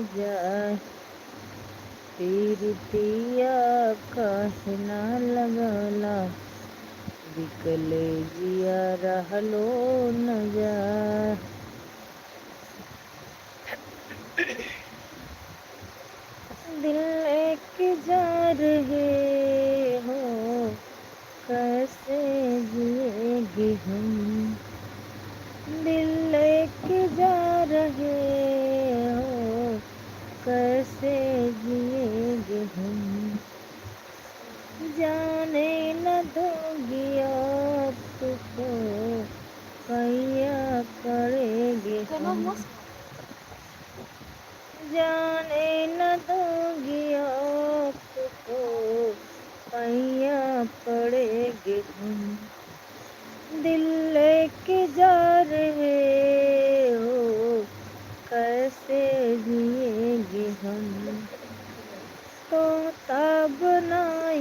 जाए, पीरितिया काहे ना लगला, बिकले जिया रहलो न जाए। दिल एक जा रहे हो, कैसे जिएंगे हम, दिल लेके जा रहे हो, कैसे जिएंगे हम, जाने न दोगी आपको, कैया करेंगे हम, जाने न दोगी आपको, कैया पड़ेंगे हम, दिल लेके जा रहे हो, कैसे जिएंगे हम, तोता बनाई